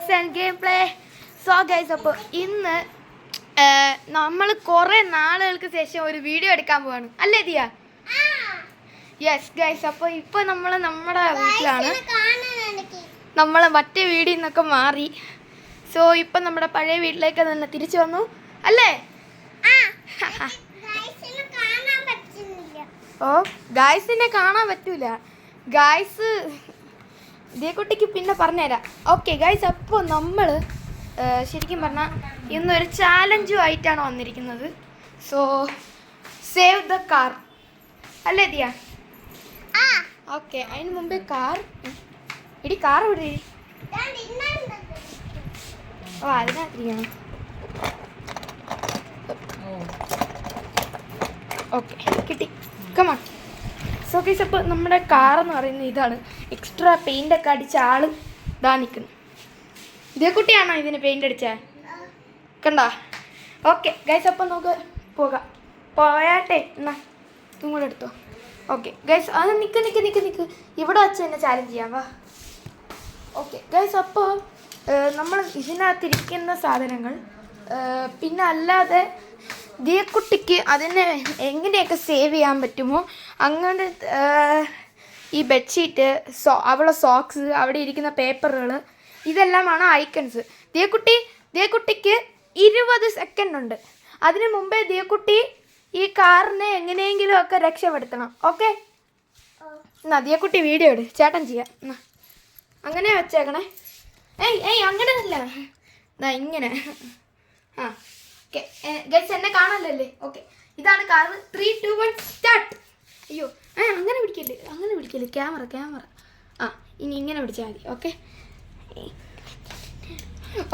Games and game play. So guys, അപ്പോൾ ഇന്ന് നമ്മൾ കുറേ നാളുകൾക്ക് ശേഷം ഒരു വീഡിയോ എടുക്കാൻ പോവാണ്, അല്ലേ ദിയ? യെസ് ഗൈസ്, അപ്പോൾ ഇപ്പോൾ നമ്മൾ നമ്മുടെ വീട്ടിലാണ്. നമ്മൾ മറ്റേ വീഡിയോ നിന്നൊക്കെ മാറി. സോ ഇപ്പം നമ്മുടെ പഴയ വീട്ടിലേക്ക് തന്നെ തിരിച്ചു വന്നു, അല്ലേ? ഓ, ഗായ്സിനെ കാണാൻ പറ്റൂല. ഗായ്സ് കുട്ടിക്ക് പിന്നെ പറഞ്ഞുതരാം. ഓക്കെ ഗൈസ്, അപ്പോൾ നമ്മൾ ശരിക്കും പറഞ്ഞാൽ ഇന്നൊരു ചാലഞ്ചുമായിട്ടാണ് വന്നിരിക്കുന്നത്. സോ സേവ് ദ കാർ, അല്ലേ ദിയ? ഓക്കെ, അതിന് മുമ്പേ കാർ കാർ ഇവിടെ. ഓ, അതിനകത്തിരിക്കണം. ഓക്കെ, കിട്ടി. കമോൺ. സോ ഗൈസ്, അപ്പോൾ നമ്മുടെ കാറെന്ന് പറയുന്നത് ഇതാണ്. എക്സ്ട്രാ പെയിൻ്റൊക്കെ അടിച്ച ആൾ ഇതാ നിൽക്കുന്നു. ഇതേ കുട്ടിയാണോ ഇതിന് പെയിൻ്റ് അടിച്ചേ? കണ്ടോ? ഓക്കെ ഗൈസ്, അപ്പോൾ നമുക്ക് പോകാം. പോയാട്ടെ, എന്നാ ഇതും കൂടെ എടുത്തോ. ഓക്കെ ഗൈസ്, അത് നിൽക്ക് ഇവിടെ വച്ച് തന്നെ ചാലഞ്ച് ചെയ്യാം, വാ. ഓക്കെ ഗൈസ്, അപ്പോൾ നമ്മൾ ഇതിനകത്തിരിക്കുന്ന സാധനങ്ങൾ പിന്നെ അല്ലാതെ ദിയക്കുട്ടിക്ക് അതിനെ എങ്ങനെയൊക്കെ സേവ് ചെയ്യാൻ പറ്റുമോ അങ്ങനെ ഈ ബെഡ്ഷീറ്റ്, അവളെ സോക്സ്, അവിടെ ഇരിക്കുന്ന പേപ്പറുകൾ, ഇതെല്ലാമാണ് ഐക്കൺസ്. ദിയക്കുട്ടിക്ക് 20 സെക്കൻഡ് ഉണ്ട്. അതിന് മുമ്പേ ദിയക്കുട്ടി ഈ കാറിനെ എങ്ങനെയെങ്കിലും ഒക്കെ രക്ഷപ്പെടുത്തണം. ഓക്കെ, എന്നാ ദിയക്കുട്ടി വീഡിയോ ഇട്, ചേട്ടൻ ചെയ്യാം. എന്നാ അങ്ങനെ വെച്ചേക്കണേ. ഏയ് അങ്ങനെ അല്ല, എന്നാ ഇങ്ങനെ. ആ ഓക്കെ ഗൈസ്, എന്നെ കാണാനല്ലേ? ഓക്കെ, ഇതാണ് കാർ. 3, 2, 1 സ്റ്റാർട്ട്. അയ്യോ, അങ്ങനെ പിടിക്കല്ലേ, ക്യാമറ. ആ, ഇനി ഇങ്ങനെ പിടിച്ചാൽ മതി. Okay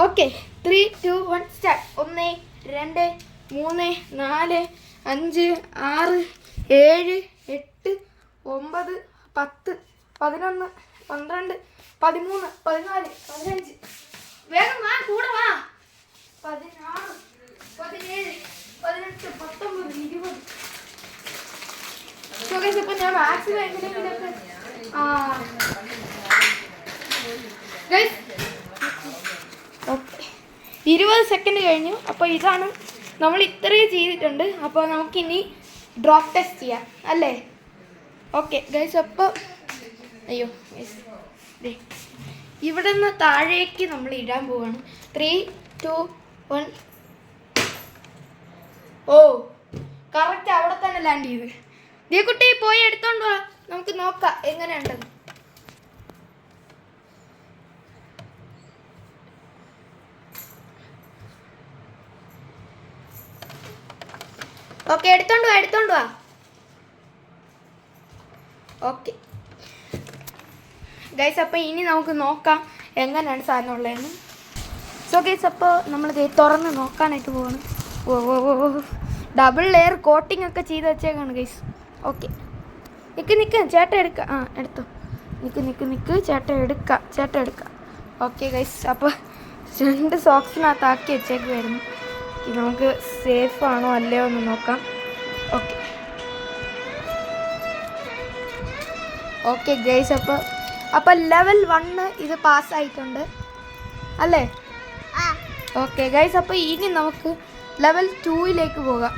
okay, 3, 2, 1 start. 1, 2, 3, 4, 5, 6, 7, 8, 9, 10, 11, 12, 13, 14, 15. വേഗം വാ, കൂടെ വാ. 16, 17, 18, 19, 20. ഇപ്പോൾ ഞാൻ മാക്സിമം എങ്ങനെയെങ്കിലൊക്കെ ഓക്കെ 20 സെക്കൻഡ് കഴിഞ്ഞു. അപ്പോൾ ഇതാണ് നമ്മൾ ഇത്രയും ചെയ്തിട്ടുണ്ട്. അപ്പോൾ നമുക്കിനി ഡ്രോപ്പ് ടെസ്റ്റ് ചെയ്യാം, അല്ലേ? ഓക്കെ ഗൈസ്, അപ്പോൾ അയ്യോ ഗൈസ്, ഇവിടെ നിന്ന് താഴേക്ക് നമ്മൾ ഇടാൻ പോവാണ്. 3, 2, 1. ഓ, കറക്റ്റ് അവിടെ തന്നെ ലാൻഡ് ചെയ്ത്. ദിയക്കുട്ടി പോയി എടുത്തോണ്ട് വാ, നമുക്ക് നോക്കാം എങ്ങനെയുണ്ടെന്ന്. ഓക്കെ, എടുത്തോണ്ട് വാ. ഓക്കെ ഗൈസ്, അപ്പോൾ ഇനി നമുക്ക് നോക്കാം എങ്ങനെയാണ് സാധനം ഉള്ളതെന്ന്. സോ ഗൈസ്, അപ്പോൾ നമ്മളിത് തുറന്ന് നോക്കാനായിട്ട് പോവാണ്. ഓ, ഡബിൾ ലെയർ കോട്ടിംഗ് ഒക്കെ ചെയ്ത് വെച്ചേക്കാണ് ഗൈസ്. ഓക്കെ, നിൽക്ക് ചേട്ടൻ എടുക്കാം. ആ, എടുത്തോ. നിൽക്ക് ചേട്ടൻ എടുക്കാം. ഓക്കെ ഗൈസ്, അപ്പോൾ 2 സോക്സിനകത്താക്കി വെച്ചേക്കുമായിരുന്നു. നമുക്ക് സേഫ് ആണോ അല്ലയോ എന്ന് നോക്കാം. ഓക്കെ ഗൈസ്, അപ്പോൾ ലെവൽ 1 ഇത് പാസ്സായിട്ടുണ്ട്, അല്ലേ? ഓക്കെ ഗൈസ്, അപ്പോൾ ഇനി നമുക്ക് ലെവൽ 2ലേക്ക് പോകാം.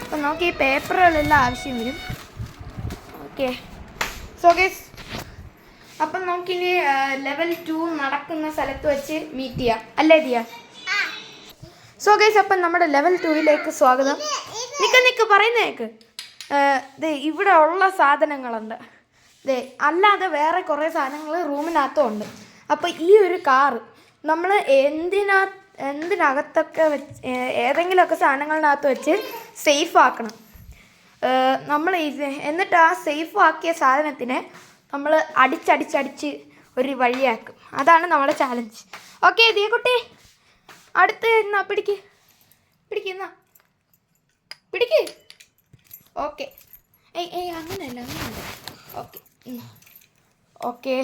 അപ്പോൾ നമുക്ക് ഈ പേപ്പറുകളെല്ലാം ആവശ്യം വരും. ഓക്കെ സോ ഗൈസ്, അപ്പം നമുക്കിനി ലെവൽ 2 നടക്കുന്ന സ്ഥലത്ത് വെച്ച് മീറ്റ് ചെയ്യാം, അല്ലേ ദിയ? സോ ഗൈസ്, അപ്പം നമ്മുടെ ലെവൽ 2ലേക്ക് സ്വാഗതം. നിൽക്ക് പറയുന്നേക്ക്. ഇവിടെ ഉള്ള സാധനങ്ങളുണ്ട്. അല്ലാതെ വേറെ കുറേ സാധനങ്ങൾ റൂമിനകത്തും ഉണ്ട്. അപ്പോൾ ഈ ഒരു കാറ് നമ്മൾ എന്തിനകത്തൊക്കെ വെച്ച് ഏതെങ്കിലുമൊക്കെ സാധനങ്ങളിനകത്ത് വെച്ച് സേഫ് ആക്കണം. നമ്മൾ എന്നിട്ട് ആ സേഫ് ആക്കിയ സാധനത്തിനെ നമ്മൾ അടിച്ചടിച്ച് ഒരു വഴിയാക്കും. അതാണ് നമ്മുടെ ചാലഞ്ച്. ഓക്കെ ദിയക്കുട്ടി, അടുത്ത് എന്നാ പിടിക്ക്. ഓക്കെ, അങ്ങനെയല്ല. ഓക്കെ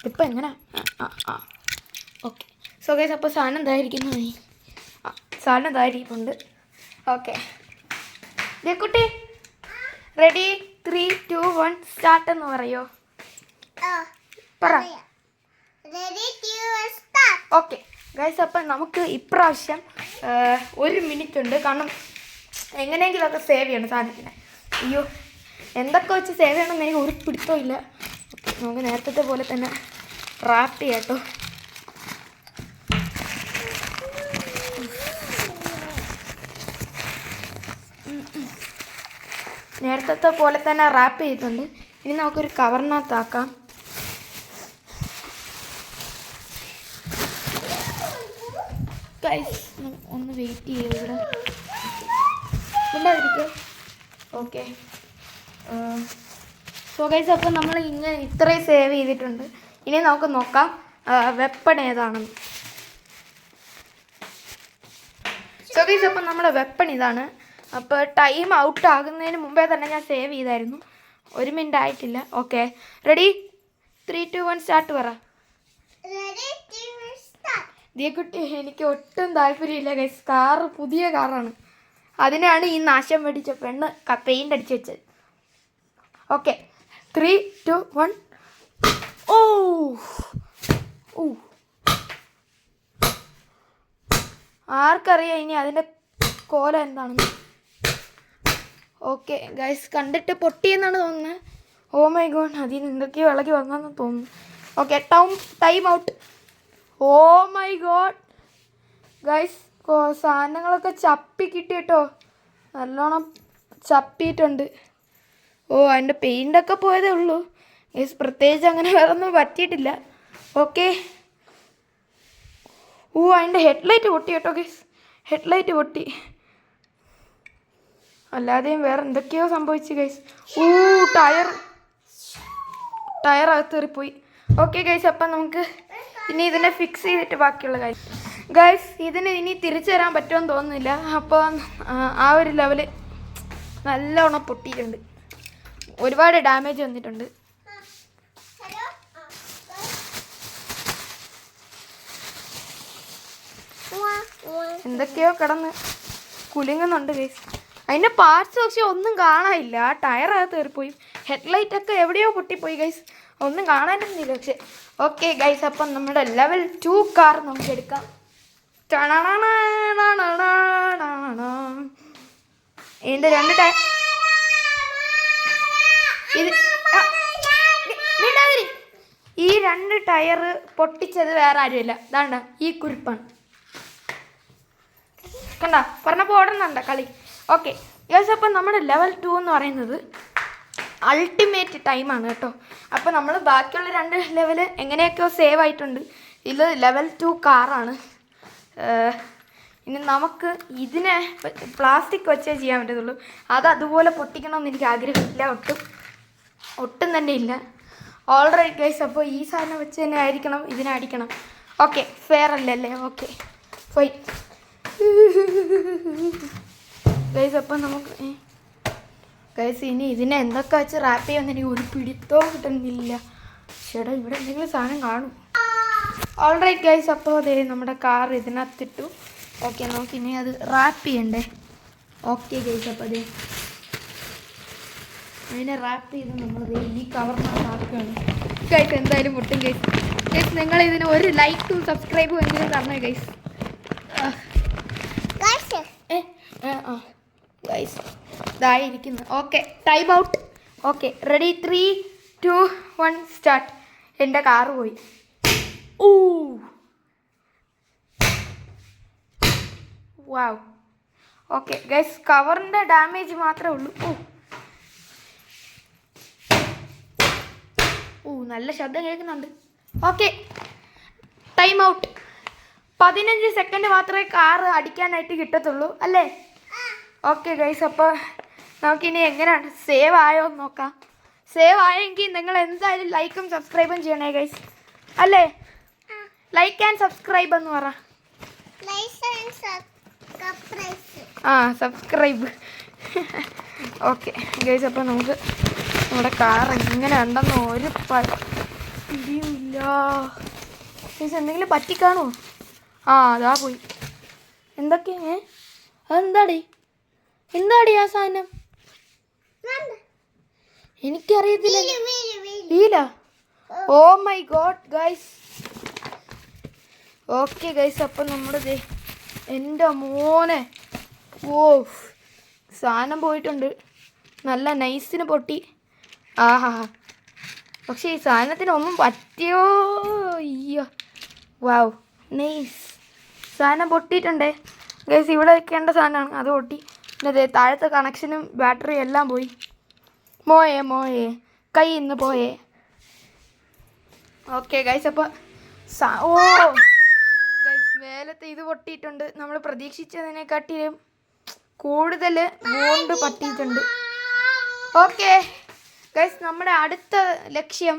ഇപ്പം എങ്ങനെ? ഓക്കെ സോ ഗൈസ്, അപ്പോൾ സാധനം ഇതായിരിക്കുന്നുണ്ട്. ഓക്കെ ദിയക്കുട്ടി, റെഡി? 3, 2, 1 സ്റ്റാർട്ട് എന്ന് പറയോ? പറ. ഓക്കെ ഗൈസ്, അപ്പം നമുക്ക് ഇപ്രാവശ്യം 1 മിനിറ്റ് ഉണ്ട്. കാരണം എങ്ങനെയെങ്കിലുമൊക്കെ സേവ് ചെയ്യണം സാധനത്തിന്. അയ്യോ, എന്തൊക്കെ വെച്ച് സേവ് ചെയ്യണമെന്ന് എനിക്ക് ഒരു പിടുത്തവും ഇല്ല. നമുക്ക് നേരത്തെ പോലെ തന്നെ റാപ്പ് ചെയ്യാം കേട്ടോ. നേരത്തെ പോലെ തന്നെ റാപ്പ് ചെയ്തിട്ടുണ്ട്. ഇനി നമുക്കൊരു കവറിനകത്താക്കാം. ഗൈസ് ഒന്ന് വെയിറ്റ് ചെയ്യുക ഇവിടെ ഉണ്ടായിരിക്കും. ഓക്കെ, സോ ഗൈസ്, അപ്പോൾ നമ്മൾ ഇങ്ങനെ ഇത്രയും സേവ് ചെയ്തിട്ടുണ്ട്. ഇനി നമുക്ക് നോക്കാം വെപ്പൺ ഏതാണെന്ന്. സോ ഗൈസ്, അപ്പം നമ്മുടെ വെപ്പൺ ഇതാണ്. അപ്പോൾ ടൈം ഔട്ട് ആകുന്നതിന് മുമ്പേ തന്നെ ഞാൻ സേവ് ചെയ്തായിരുന്നു. 1 മിനിറ്റ് ആയിട്ടില്ല. Okay, ready? 3, 2, 1 സ്റ്റാർട്ട് പറ. ദിയക്കുട്ടി, എനിക്ക് ഒട്ടും താല്പര്യമില്ല ഗൈസ്. കാറ് പുതിയ കാറാണ്, അതിനാണ് ഈ നാശം പിടിച്ച പെണ്ണ് പെയിൻ്റ് അടിച്ച് വെച്ചത്. ഓക്കെ, 3, 2, 1. ഓ ഓ, ആർക്കറിയാം ഇനി അതിൻ്റെ കോലം എന്താണെന്ന്. ഓക്കെ ഗൈസ്, കണ്ടിട്ട് പൊട്ടിയെന്നാണ് തോന്നുന്നത്. ഓ മൈ ഗോഡ്, അതിന് എന്തൊക്കെയോ ഇളകി വന്നെന്ന് തോന്നുന്നു. Okay, time out. Oh my God guys, സാധനങ്ങളൊക്കെ ചപ്പി കിട്ടി കേട്ടോ. നല്ലോണം ചപ്പിയിട്ടുണ്ട്. ഓ, അതിൻ്റെ പെയിൻ്റൊക്കെ പോയതേ ഉള്ളൂ ഗൈസ്. പ്രത്യേകിച്ച് അങ്ങനെ വേറെ ഒന്നും പറ്റിയിട്ടില്ല. ഓക്കെ, ഓ, അതിൻ്റെ ഹെഡ്ലൈറ്റ് പൊട്ടി കേട്ടോ ഗൈസ്. ഹെഡ്ലൈറ്റ് പൊട്ടി. അല്ലാതെയും വേറെ എന്തൊക്കെയോ സംഭവിച്ചു ഗൈസ്. ഓ, ടയർ അകത്തേറിപ്പോയി. ഓക്കെ ഗൈസ്, അപ്പം നമുക്ക് ഇനി ഇതിനെ ഫിക്സ് ചെയ്തിട്ട് ബാക്കിയുള്ള കാര്യം. ഗൈസ്, ഇതിന് ഇനി തിരിച്ചു തരാൻ പറ്റുമെന്ന് തോന്നുന്നില്ല. അപ്പോൾ ആ ഒരു ലെവല് നല്ലോണം പൊട്ടിയിട്ടുണ്ട്. ഒരുപാട് ഡാമേജ് വന്നിട്ടുണ്ട്. എന്തൊക്കെയോ കിടന്ന് കുലുങ്ങുന്നുണ്ട് ഗൈസ്. അതിൻ്റെ പാർട്സ് പക്ഷെ ഒന്നും കാണാനില്ല. ആ ടയറകത്ത് കയറിപ്പോയി. ഹെഡ്ലൈറ്റൊക്കെ എവിടെയോ പൊട്ടിപ്പോയി ഗൈസ്. ഒന്നും കാണാനൊന്നുമില്ല പക്ഷെ. ഓക്കെ ഗൈസ്, അപ്പം നമ്മുടെ ലെവൽ 2 കാർ നമുക്ക് എടുക്കാം. ഇതിൻ്റെ 2 ടയർ ഈ 2 ടയർ പൊട്ടിച്ചത് വേറെ ആരുമില്ല. ഇതാണ്ട ഈ കുരിപ്പാണ്. കണ്ട, പറഞ്ഞപ്പോൾ ഓടുന്നുണ്ട കളി. ഓക്കെ ഗൈസ്, അപ്പം നമ്മുടെ ലെവൽ 2 എന്ന് പറയുന്നത് അൾട്ടിമേറ്റ് ടൈമാണ് കേട്ടോ. അപ്പോൾ നമ്മൾ ബാക്കിയുള്ള 2 ലെവല് എങ്ങനെയൊക്കെയോ സേവ് ആയിട്ടുണ്ട്. ഇത് ലെവൽ 2 കാറാണ്. ഇനി നമുക്ക് ഇതിനെ പ്ലാസ്റ്റിക് വെച്ചേ ചെയ്യാൻ പറ്റത്തുള്ളൂ. അതുപോലെ പൊട്ടിക്കണമെന്ന് എനിക്ക് ആഗ്രഹമില്ല, ഒട്ടും തന്നെ ഇല്ല. ഓൾറൈറ്റ് ഗൈസ്, അപ്പോൾ ഈ സാധനം വെച്ച് തന്നെ ആയിരിക്കണം ഇതിനെ അടിക്കണം. ഓക്കെ, ഫെയർ അല്ലല്ലേ? Okay fine guys. അപ്പം നമുക്ക് ഗൈസ് ഇനി ഇതിനെ എന്തൊക്കെ വെച്ച് റാപ്പ് ചെയ്യുമെന്ന് എനിക്ക് ഒരു പിടിത്തവും കിട്ടുന്നില്ല. ചേട്ടാ, ഇവിടെ എന്തെങ്കിലും സാധനം കാണും. ഓൾറൈറ്റ് ഗൈസ്, അപ്പോൾ അതേ നമ്മുടെ കാർ ഇതിനകത്തിട്ടു. ഓക്കെ, നമുക്ക് ഇനി അത് റാപ്പ് ചെയ്യണ്ടേ. ഓക്കെ ഗൈസ്, അപ്പോൾ അതേ അതിനെ റാപ്പ് ചെയ്ത് നമ്മളത് ഈ കവറിനകത്ത് ആക്കുകയാണ് ഗൈസ്. എന്തായാലും പൊട്ടും ഗൈസ്. ഗൈസ്, നിങ്ങൾ ഇതിന് ഒരു ലൈക്കും സബ്സ്ക്രൈബും എങ്കിലും തരണേ ഗൈസ്. ഗൈസ് ഇതായിരിക്കുന്നു. Okay, time out. Okay, ready? 3, 2, 1 start. എൻ്റെ കാറ് പോയി. Oh wow. ഓക്കെ ഗൈസ്, കവറിൻ്റെ ഡാമേജ് മാത്രമേ ഉള്ളൂ. നല്ല ശബ്ദം കേൾക്കുന്നുണ്ട്. Okay, time out. 15 സെക്കൻഡ് മാത്രമേ കാറ് അടിക്കാനായിട്ട് കിട്ടത്തുള്ളൂ അല്ലേ? ഓക്കെ ഗൈസ്, അപ്പോൾ നമുക്കിനി എങ്ങനെയാണ് സേവ് ആയോ എന്ന് നോക്കാം. സേവ് ആയെങ്കിൽ നിങ്ങൾ എന്തായാലും ലൈക്കും സബ്സ്ക്രൈബും ചെയ്യണേ ഗൈസ്, അല്ലേ? ലൈക്ക് ആൻഡ് സബ്സ്ക്രൈബ് എന്ന് പറ. സബ്സ്ക്രൈബ്. ഓക്കെ ഗൈസ്, അപ്പോൾ നമുക്ക് നമ്മുടെ കാർ എങ്ങനെ ഉണ്ടെന്ന് ഒരു പിടിയുമില്ല ഗൈസ്. എന്തെങ്കിലും പറ്റിക്കാണോ? അതാ പോയി. എന്തൊക്കെയാ? അതെന്താടി ആ സാധനം? എനിക്കറിയത്തില്ല. വീല? Oh my God guys, okay guys, അപ്പം നമ്മുടെ ദേ എൻ്റെ മോനെ, ഓ സാധനം പോയിട്ടുണ്ട്. നല്ല നൈസിന് പൊട്ടി. ആഹാ, പക്ഷേ ഈ സാധനത്തിനൊന്നും പറ്റിയോ? അയ്യോ, വാവ്, നൈസ്. സാധനം പൊട്ടിയിട്ടുണ്ടേ ഗൈസ്. ഇവിടെ വെക്കേണ്ട സാധനമാണ്, അത് പൊട്ടി. പിന്നെ അതെ താഴത്തെ കണക്ഷനും ബാറ്ററിയും എല്ലാം പോയി. മോയെ കയ്യിൽ നിന്ന് പോയേ. ഓക്കെ ഗൈസ്, അപ്പോൾ ഓ ഗൈസ്, മേലത്തെ ഇത് പൊട്ടിയിട്ടുണ്ട്. നമ്മൾ പ്രതീക്ഷിച്ചതിനെക്കാട്ടിലും കൂടുതൽ വോണ്ട് പറ്റിയിട്ടുണ്ട്. ഓക്കെ ഗൈസ്, നമ്മുടെ അടുത്ത ലക്ഷ്യം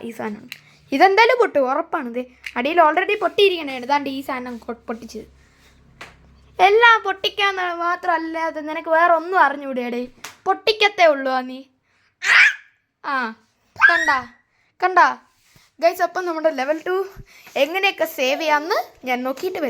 ഈ സാധനം. ഇതെന്തായാലും പൊട്ടും, ഉറപ്പാണിത്. അടിയിൽ ഓൾറെഡി പൊട്ടിയിരിക്കണേ. ഏതാണ്ട് ഈ സാധനം പൊട്ടിച്ചത് എല്ലാം പൊട്ടിക്കാൻ മാത്രമല്ലാതെ നിനക്ക് വേറെ ഒന്നും അറിഞ്ഞൂടേടേ. പൊട്ടിക്കത്തേ ഉള്ളൂ നീ. ആ കണ്ട ഗൈസ്. അപ്പം നമ്മുടെ ലെവൽ 2 എങ്ങനെയൊക്കെ സേവ് ചെയ്യാമെന്ന് ഞാൻ നോക്കിയിട്ട് വരാം.